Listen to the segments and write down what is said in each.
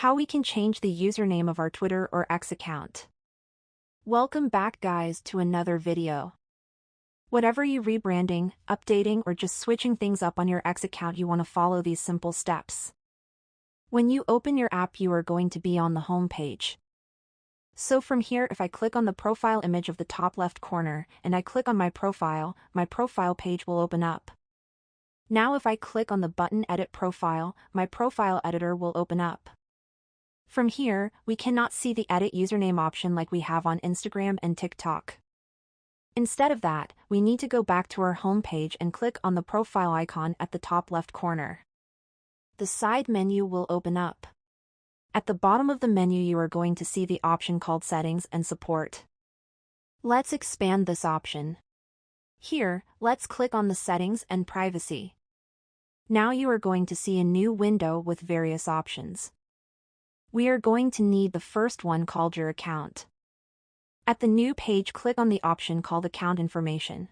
How we can change the username of our Twitter or X account. Welcome back guys to another video. Whatever you rebranding, updating or just switching things up on your X account, you want to follow these simple steps. When you open your app, you are going to be on the home page. So from here, if I click on the profile image of the top left corner and I click on my profile page will open up. Now if I click on the button Edit Profile, my profile editor will open up. From here, we cannot see the edit username option like we have on Instagram and TikTok. Instead of that, we need to go back to our home page and click on the profile icon at the top left corner. The side menu will open up. At the bottom of the menu you are going to see the option called Settings and Support. Let's expand this option. Here, let's click on the Settings and Privacy. Now you are going to see a new window with various options. We are going to need the first one called Your Account. At the new page, click on the option called Account Information.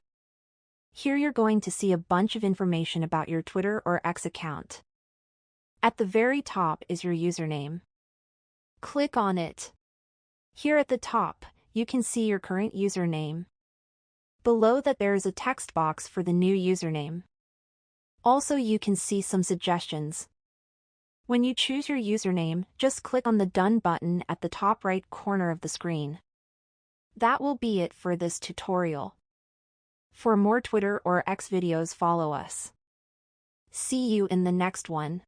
Here you're going to see a bunch of information about your Twitter or X account. At the very top is your username. Click on it. Here at the top, you can see your current username. Below that there is a text box for the new username. Also you can see some suggestions. When you choose your username, just click on the Done button at the top right corner of the screen. That will be it for this tutorial. For more Twitter or X videos, follow us. See you in the next one.